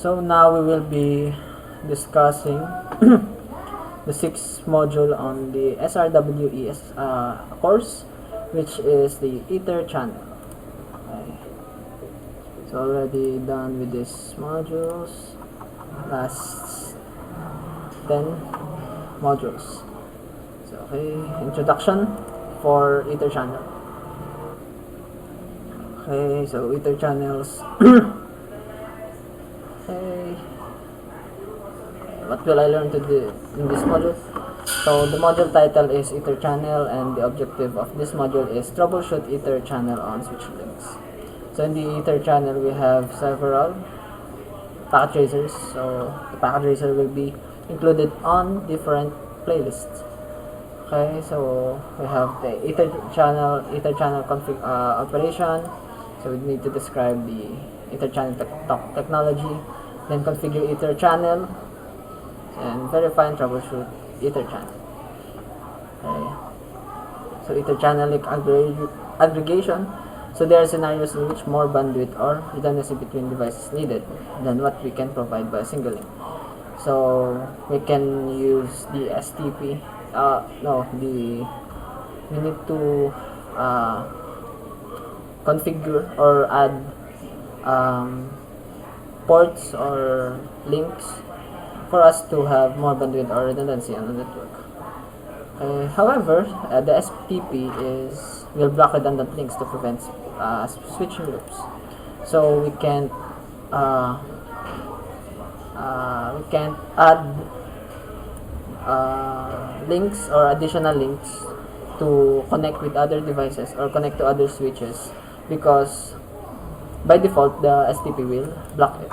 So now we will be discussing the sixth module on the SRWES course, which is the EtherChannel. Okay. So already done with these modules, last 10 modules. So okay, introduction for EtherChannel. Okay, so EtherChannels. Okay, what will I learn in this module? So the module title is EtherChannel, and the objective of this module is troubleshoot EtherChannel on switch links. So in the EtherChannel we have several packet tracers. So the packet tracer will be included on different playlists. Okay, so we have the EtherChannel config operation. So we need to describe the EtherChannel technology, then configure EtherChannel, and verify and troubleshoot EtherChannel. Okay. So EtherChannel link aggregation. So there are scenarios in which more bandwidth or redundancy between devices needed than what we can provide by a single link. So we can use the STP. We need to configure or add ports or links for us to have more bandwidth or redundancy on the network. However, the STP will block redundant links to prevent switching loops. So we can't add links or additional links to connect with other devices or connect to other switches, because by default the STP will block it.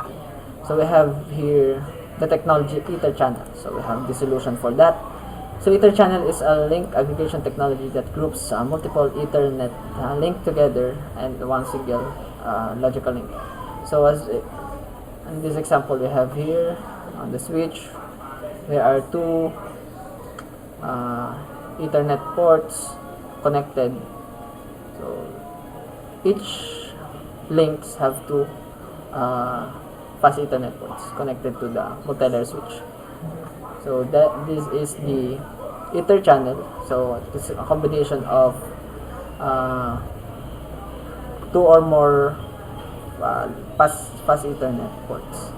So we have here the technology EtherChannel. So we have the solution for that. So EtherChannel is a link aggregation technology that groups multiple Ethernet linked together and one single logical link. So as in this example we have here on the switch, there are two Ethernet ports connected. So each links have two fast Ethernet ports connected to the multi-layer switch. So this is the EtherChannel. So it's a combination of two or more fast Ethernet ports.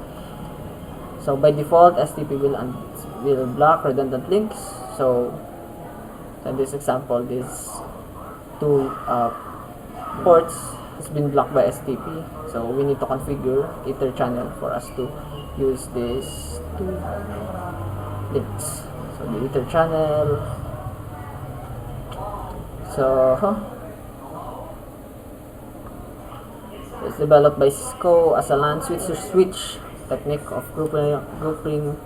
So by default, STP will block redundant links. So in this example, these two ports has been blocked by STP. So we need to configure EtherChannel for us to use these two links. So the EtherChannel. So it's developed by Cisco as a LAN switch technique of grouping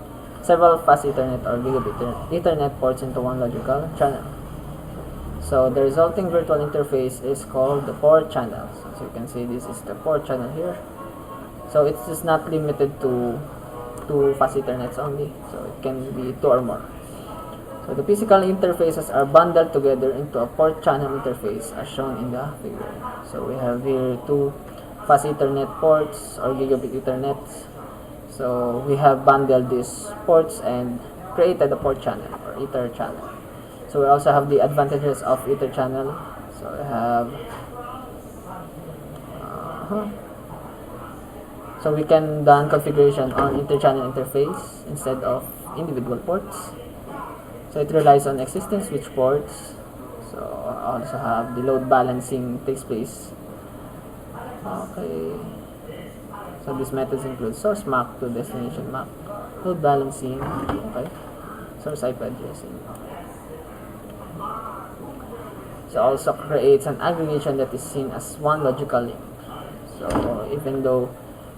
several fast Ethernet or gigabit Ethernet ports into one logical channel. So the resulting virtual interface is called the port channel. So as you can see, this is the port channel here. So it's just not limited to two fast Ethernets only. So it can be two or more. So the physical interfaces are bundled together into a port channel interface as shown in the figure. So we have here two fast Ethernet ports or gigabit Ethernets. So we have bundled these ports and created a port channel or EtherChannel. So we also have the advantages of EtherChannel. So we have so we can done configuration on EtherChannel interface instead of individual ports. So it relies on existing switch ports. So also have the load balancing takes place. Okay. So these methods include source MAC to destination MAC, load balancing, okay, source IP addressing. So also creates an aggregation that is seen as one logical link. So even though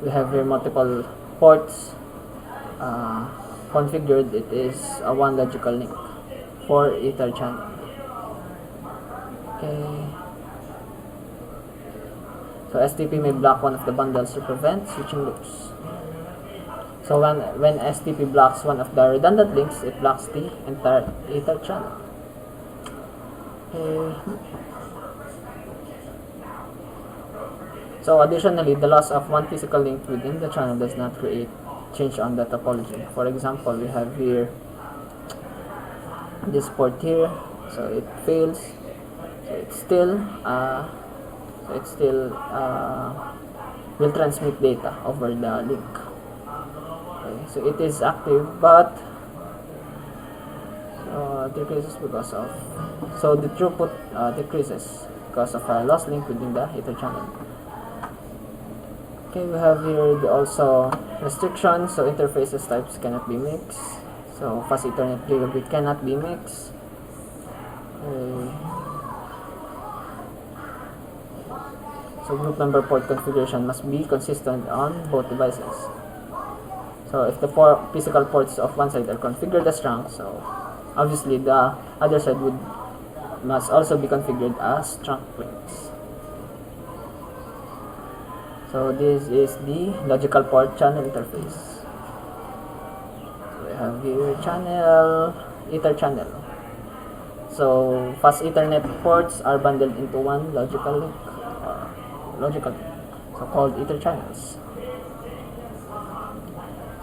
we have here multiple ports configured, it is a one logical link for EtherChannel. Okay. So STP may block one of the bundles to prevent switching loops. So when STP blocks one of the redundant links, it blocks the entire EtherChannel. Okay. So additionally, the loss of one physical link within the channel does not create change on the topology. For example, we have here this port here, so it fails, so it still will transmit data over the link. Okay, so it is active, but decreases because of, so the throughput decreases because of a lost link within the Ether channel. Okay, we have here also restrictions, so interfaces types cannot be mixed, so fast Ethernet gigabit cannot be mixed. So group number port configuration must be consistent on both devices. So if the physical ports of one side are configured as trunk, so obviously the other side must also be configured as trunk links. So this is the logical port channel interface. So we have here channel, Ether channel. So fast Ethernet ports are bundled into one logical link, so called Ether channels.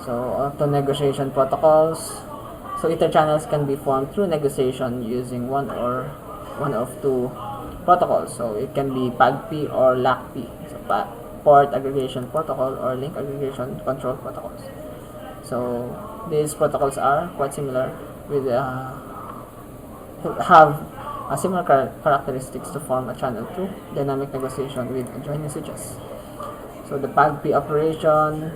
So auto negotiation protocols. So Ether channels can be formed through negotiation using one of two protocols. So it can be PAGP or LACP. So port aggregation protocol or link aggregation control protocols. So these protocols are quite similar with have similar characteristics to form a channel through dynamic negotiation with adjoining switches. So the PAGP operation.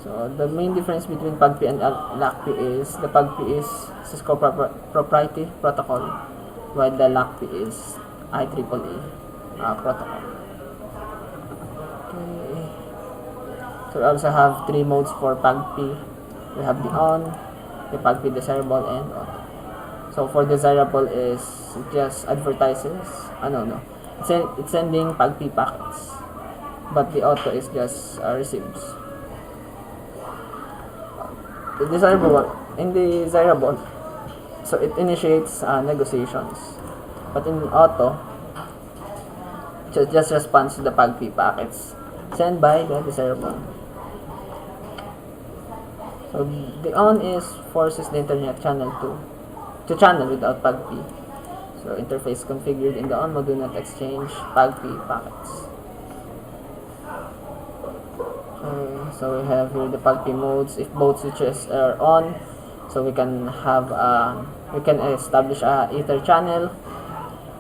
So the main difference between PAGP and LACP is the PAGP is Cisco proprietary protocol, while the LACP is IEEE protocol. Okay. So we also have three modes for PAGP. We have the on, the PAGP desirable, and auto. So for desirable is just advertises. It's sending PAGP packets, but the auto is just receives. In desirable, so it initiates negotiations, but in auto, it just responds to the PAGP packets sent by the desirable. So the on is forces the internet channel to channel without PAGP. So interface configured in the on mode do not exchange PAGP packets. So we have here the PAGP modes. If both switches are on, so we can establish a Ether channel.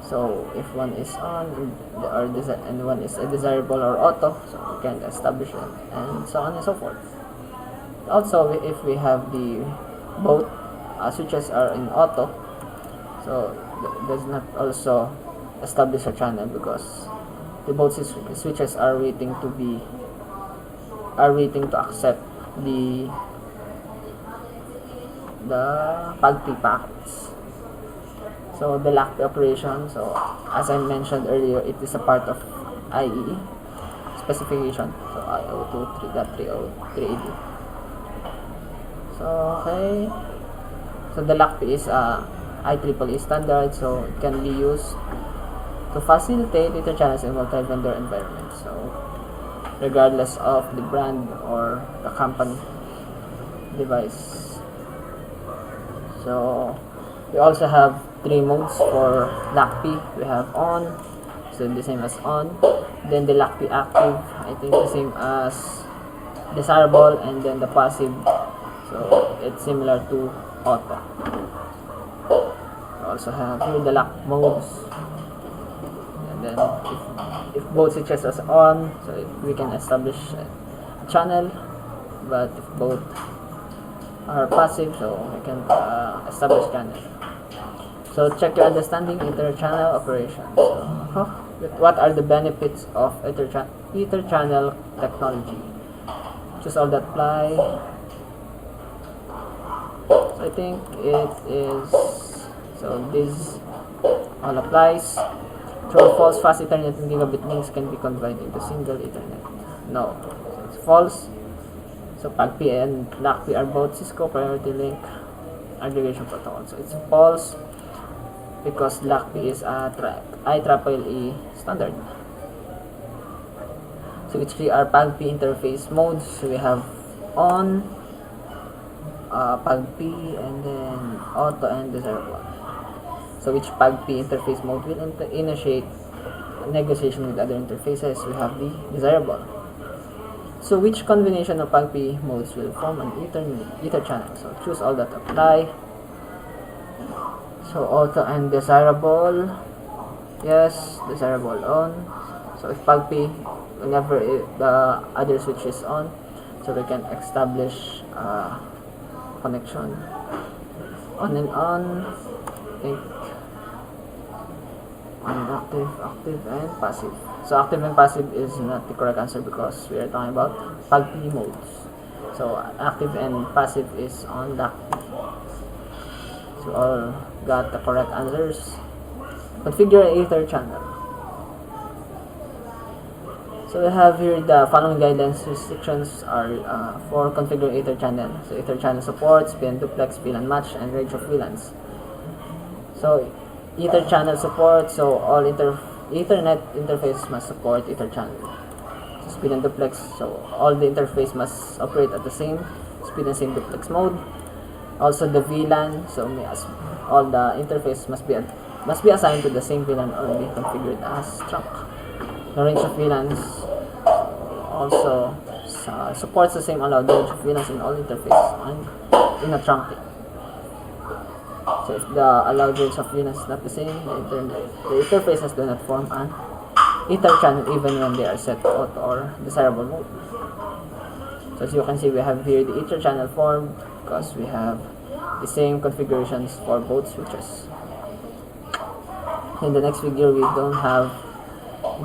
So if one is on and one is a desirable or auto, so we can establish it, and so on and so forth. Also, if we have the both switches are in auto, so does not also establish a channel because the both switches are waiting to accept the PAGP packets. So the LACP operation, so as I mentioned earlier, it is a part of IEE specification, so IO23.30380. So okay, so the LACP is IEEE standard, so it can be used to facilitate Ether channels in multi-vendor environments. So regardless of the brand or the company device. So we also have three modes for LACP. We have on, so the same as on. Then the LACP active, I think the same as desirable, and then the passive, so it's similar to auto. We also have here the LACP modes. And then if both switches are on, so we can establish a channel, but if both are passive, so we can establish channel. So check your understanding Ether channel operation. So, what are the benefits of Ether channel technology? Choose all that apply. So I think it is, so this all applies. True or false, fast Ethernet and gigabit links can be converted into single Ethernet. No, so it's false. So PAGP and LACP are both Cisco priority link aggregation protocol. So it's false because LACP is a IEEE standard. So which three are PAGP interface modes. So we have on, PAGP, and then auto and desirable. So which PAGP interface mode will initiate negotiation with other interfaces? We have the desirable. So which combination of PAGP modes will form an ether channel? So choose all that apply. So auto and desirable, yes, desirable on. So if PAGP, whenever the other switch is on, so we can establish connection on and on. I think active, and passive. So active and passive is not the correct answer because we are talking about PAGP modes. So active and passive is on LACP. So all got the correct answers. Configure ether channel. So we have here the following guidelines restrictions are for configure ether channel. So ether channel supports VLAN duplex, VLAN match, and range of VLANs. So ether channel support, so all Ethernet interface must support ether channel. So speed and duplex, so all the interface must operate at the same speed and same duplex mode. Also the VLAN, so all the interface must be assigned to the same VLAN or be configured as trunk. The range of VLANs also supports the same allowed range of VLANs in all interfaces and in a trunking. So if the allowed range of VLANs is not the same, the interfaces do not form an ether channel even when they are set to auto or desirable mode. So as you can see, we have here the ether channel formed because we have the same configurations for both switches. In the next figure, we do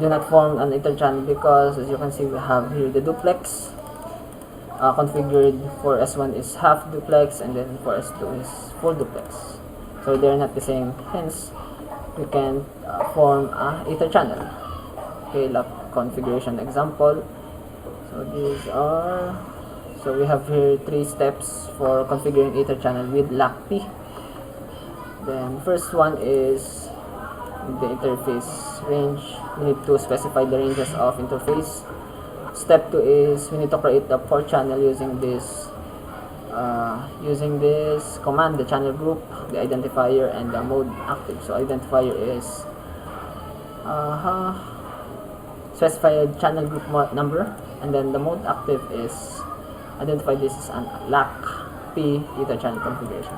not form an ether channel because as you can see, we have here the duplex configured. For S1 is half duplex and then for S2 is full duplex. So they are not the same, hence we can form a ether channel. Okay, LACP configuration example. So these are, so we have here 3 steps for configuring ether channel with LACP. Then first one is the interface range. We need to specify the ranges of interface. Step 2 is we need to create the port channel using this command, the channel group, the identifier, and the mode active. So identifier is specify a channel group number, and then the mode active is identify this as an LACP ether channel configuration.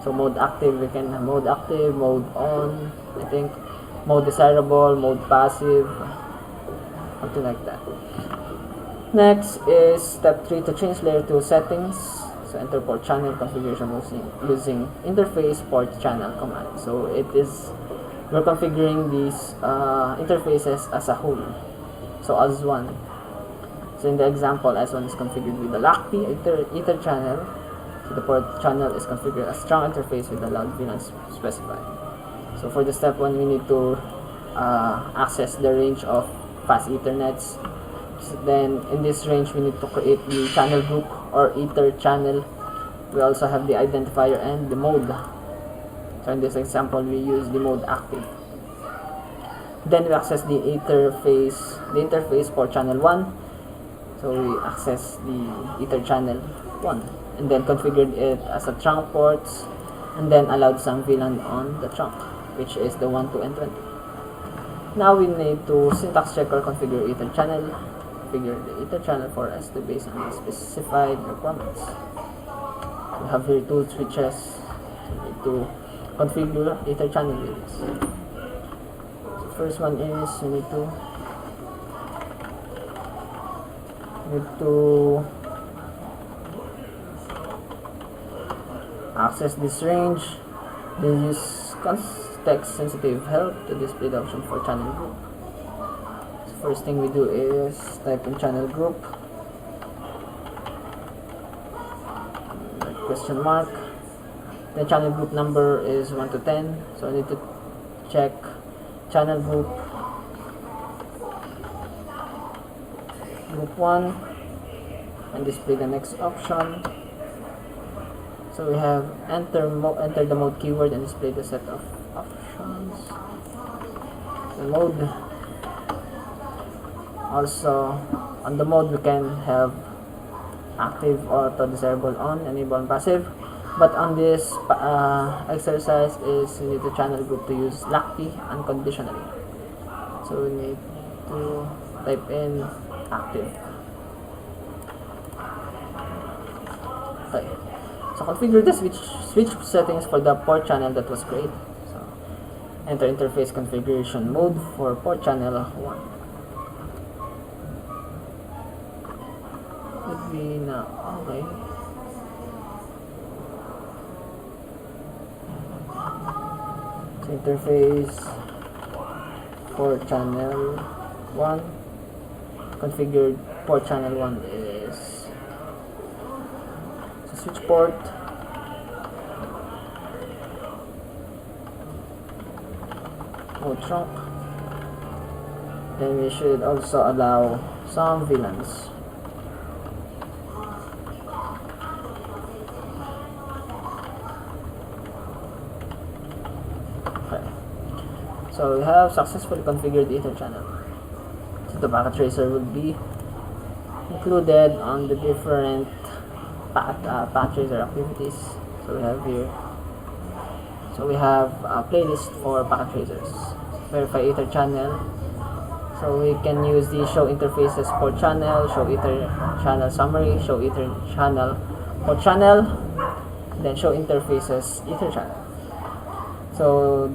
So mode active, we can have mode active, mode on, I think, mode desirable, mode passive, something like that. Next is step 3 to change layer 2 settings. So enter port channel configuration using interface port channel command. So we're configuring these interfaces as a whole. So as one. So in the example, S1 is configured with the LACP ether channel. So the port channel is configured as strong interface with the loud VLAN specified. So for the step 1, we need to access the range of fast Ethernets. Then in this range, we need to create the channel group or ether channel. We also have the identifier and the mode. So in this example, we use the mode active. Then we access the interface for channel 1. So we access the ether channel 1 and then configured it as a trunk ports and then allowed some VLAN on the trunk, which is the 1, 2, and 20. Now we need to syntax check or configure ether channel. Configure the ether channel for S2 based on the specified requirements. We have here 2 switches. So we need to configure ether channel with this. So first one is we need to access this range. Then use context sensitive help to display the option for channel group. First thing we do is type in channel group, question mark. The channel group number is 1 to 10, so I need to check channel group 1 and display the next option. So we have enter the mode keyword and display the set of options. The mode Also, on the mode we can have active, auto, desirable, on, enable, and passive. But on this exercise is we need the channel group to use lock key unconditionally. So we need to type in active. Okay. So configure the switch settings for the port channel that was created. So enter interface configuration mode for port channel 1. Would be now. Okay. So interface for channel 1. Configured port channel 1 is switch port, mode trunk. Then we should also allow some VLANs. Okay. So we have successfully configured the EtherChannel. So the packet tracer will be included on the different packet tracer activities. So we have here. So we have a playlist for packet tracers. Verify EtherChannel. So we can use the show interfaces port channel, show EtherChannel summary, show EtherChannel port channel, then show interfaces EtherChannel. So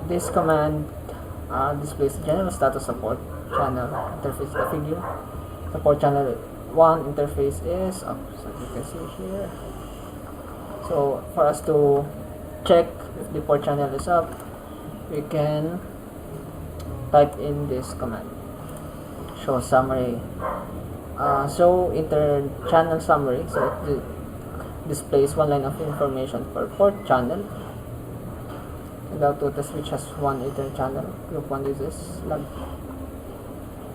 this command displays the general status of port channel interface configure. The port channel 1 interface is up, so you can see here. So for us to check if the port channel is up, we can type in this command, show summary, show EtherChannel summary. So it displays one line of information for port channel. Without the switch has one EtherChannel. Group 1 uses log.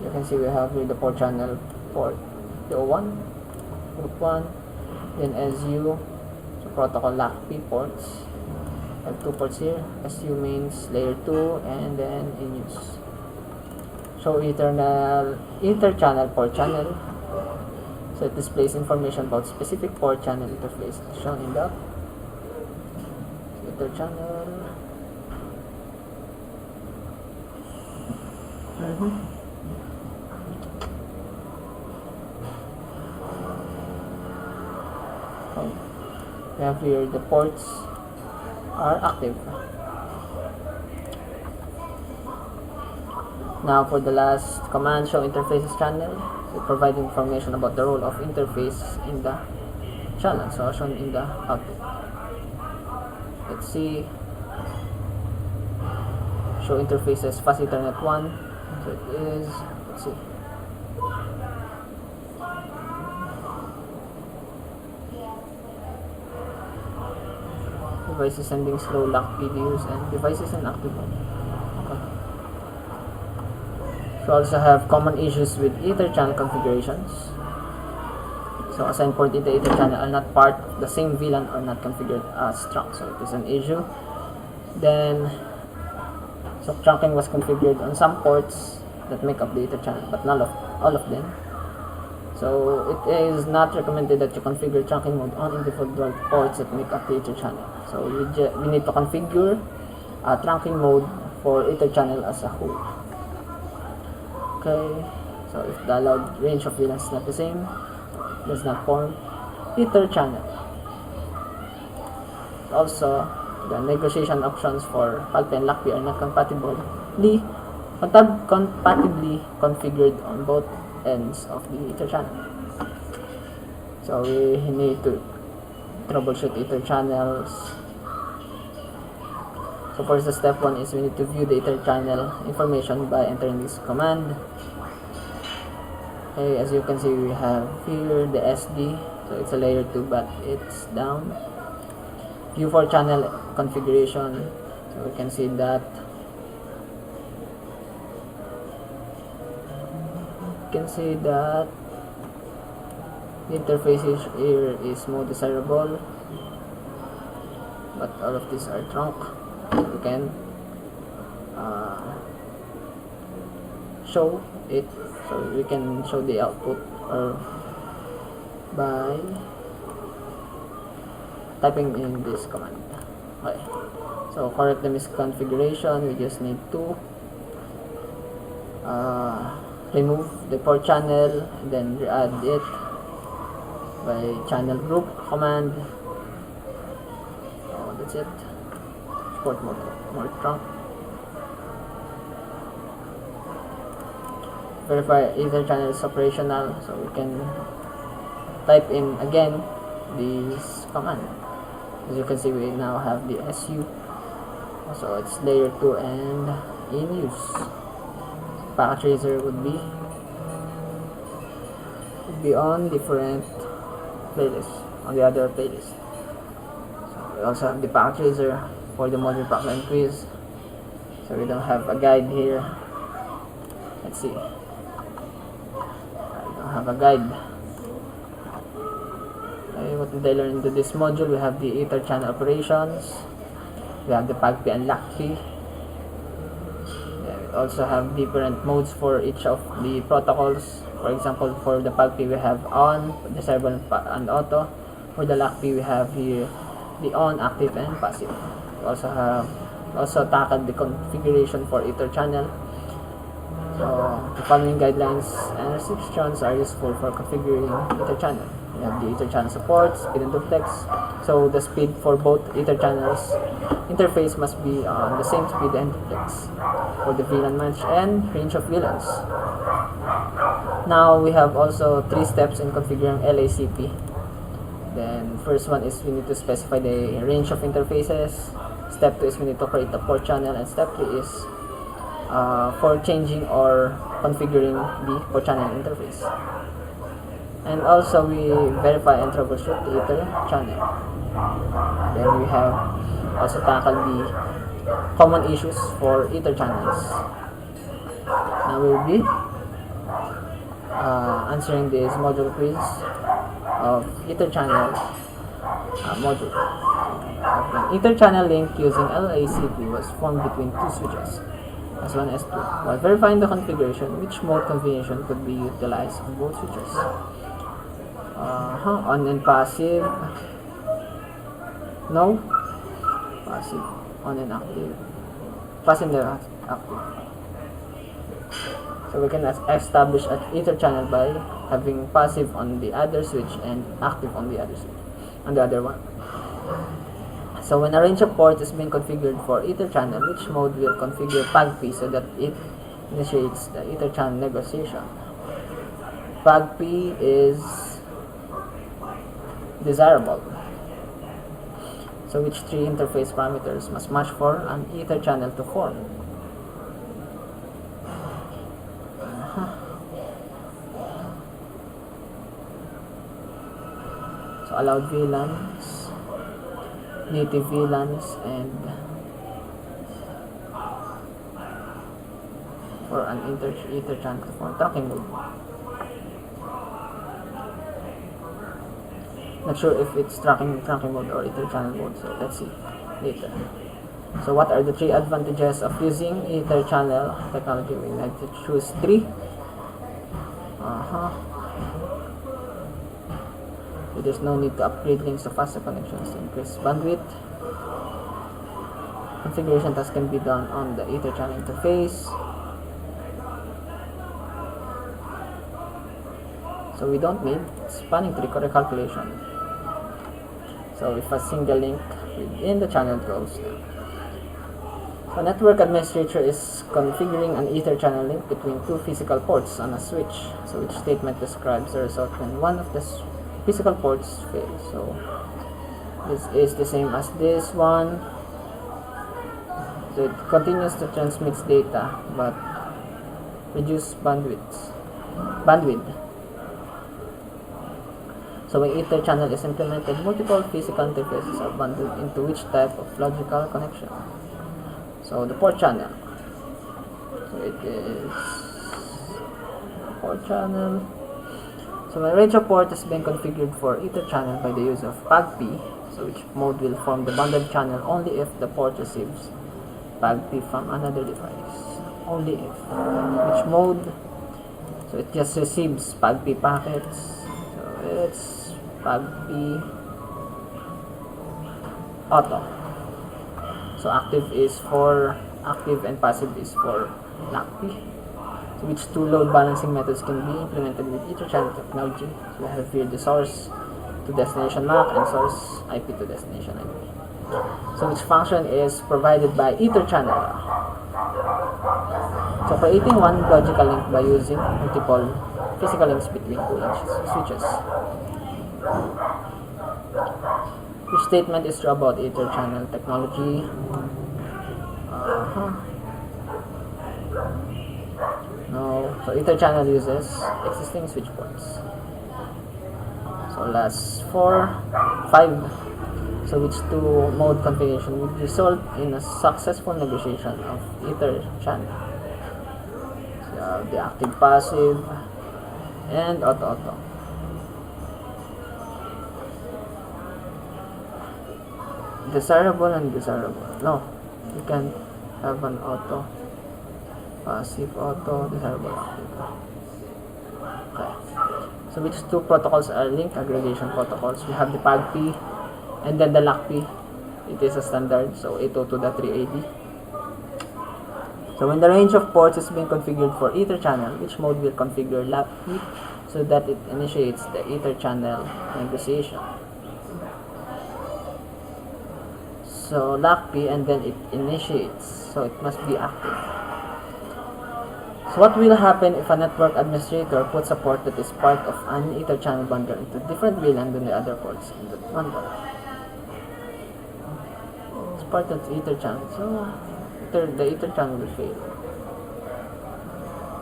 You can see we have here the port channel port O1, group 1, then SU, so protocol lock P ports. I have 2 ports here, SU means layer 2, and then in use. Show EtherChannel port channel. So it displays information about specific port channel interface shown in the EtherChannel. We have here the ports are active. Now for the last command, show interfaces channel, we provide information about the role of interface in the channel, so shown in the output. Let's see. Show interfaces fast Ethernet 1. So it is, let's see. Devices sending slow lock videos and devices in active mode. Okay. So also have common issues with EtherChannel configurations. So assigned port in the EtherChannel are not part of the same VLAN or not configured as trunk. So it is an issue. Then so trunking was configured on some ports that make up the EtherChannel, but not all of them. So it is not recommended that you configure trunking mode on individual ports that make up the EtherChannel. So we need to configure trunking mode for EtherChannel as a whole. Okay, so if the allowed range of VLANs is not the same, it does not form EtherChannel. Also, the negotiation options for PAGP and LockP are not compatibly configured on both ends of the EtherChannel. So we need to troubleshoot EtherChannels. So first, the step 1 is we need to view the EtherChannel information by entering this command. Okay, as you can see, we have here the SD, so it's a layer 2 but it's down. View for channel configuration, so we can see that the interface here is more desirable, but all of these are trunk. So we can show it, so we can show the output or by typing in this command. Okay, so correct the misconfiguration. We just need to remove the port channel and then re-add it by channel group command. So that's it. Port mode trunk. Verify EtherChannel is operational, so we can type in again this command. As you can see, we now have the SU, so it's layer 2 and in use. Packet tracer would be on different playlists, on the other playlist. So we also have the packet tracer for the module backline quiz, so we don't have a guide here. Let's see, I don't have a guide. Okay, what did I learn into this module? We have the EtherChannel operations, we have the PAGP and lock key. We also have different modes for each of the protocols. For example, for the PAGP we have on, disable, and auto. For the lock key we have here the on, active, and passive. We also tackled the configuration for EtherChannel. So the following guidelines and restrictions are useful for configuring EtherChannel. We have the EtherChannel support, speed and duplex. So the speed for both EtherChannels interface must be on the same speed and duplex for the VLAN match and range of VLANs. Now we have also 3 steps in configuring LACP. Then first one is we need to specify the range of interfaces. Step 2 is we need to create a port channel, and step 3 is for changing or configuring the port channel interface. And also we verify and troubleshoot the EtherChannel. Then we have also tackled the common issues for EtherChannels. Now we will be answering this module quiz of EtherChannel module. An EtherChannel link using LACP was formed between 2 switches, S1 and S2. While verifying the configuration, which mode combination could be utilized on both switches? On and passive. No. Passive. On and active. Passive and active. So we can establish an EtherChannel by having passive on the other switch and active on the other switch, on the other one. So when a range of ports is being configured for EtherChannel, which mode will configure PAGP so that it initiates the EtherChannel negotiation? PAGP is desirable. So which 3 interface parameters must match for an EtherChannel to form? So allowed VLANs, native VLANs, and for an EtherChannel to form tracking mode. Not sure if it's tracking mode or EtherChannel mode, so let's see later. So what are the 3 advantages of using EtherChannel technology? We need to choose 3. So there's no need to upgrade links to faster connections to increase bandwidth. Configuration tasks can be done on the EtherChannel interface. So we don't need spanning tree or recalculation. So if a single link within the channel goes, so network administrator is configuring an EtherChannel link between 2 physical ports on a switch. So which statement describes the result when one of the physical ports fails? So this is the same as this one. So it continues to transmit data but reduce bandwidth. So when EtherChannel is implemented, multiple physical interfaces are bundled into which type of logical connection? So the port channel. So it is port channel. So when range of port is being configured for EtherChannel by the use of PAGP, so which mode will form the bundled channel only if the port receives PAGP from another device? only if. Which mode? So it just receives PAGP packets. So it's PAGP auto. So active and passive is for LACP. So which two load balancing methods can be implemented with EtherChannel technology? So we have here the source to destination MAC and source IP to destination IP. So which function is provided by EtherChannel? So creating one logical link by using multiple physical links between two switches. Which statement is true about EtherChannel technology? No. So EtherChannel uses existing switch ports. So last 5. So which two mode configuration would result in a successful negotiation of EtherChannel? So the active, passive, and auto. Desirable and desirable. No, you can have an auto, passive, auto, desirable, active. Okay. So which two protocols are link aggregation protocols? We have the PAGP and then the LACP. It is a standard, so 802.3ad. So when the range of ports is being configured for EtherChannel, which mode will configure LACP so that it initiates the EtherChannel negotiation? So LACP and then it initiates, so it must be active. So what will happen if a network administrator puts a port that is part of an EtherChannel bundle into different VLAN than the other ports in the bundle? It's part of the EtherChannel, so the EtherChannel will fail.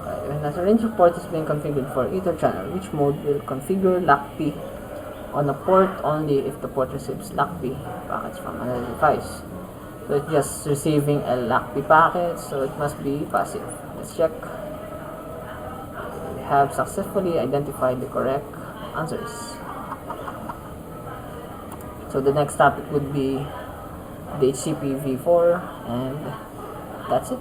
Okay, when a range of ports is being configured for EtherChannel, which mode will configure LACP on a port only if the port receives LACP packets from another device? So it's just receiving a LACP packet, so it must be passive. Let's check. We have successfully identified the correct answers. So the next topic would be the HCP v4, and that's it.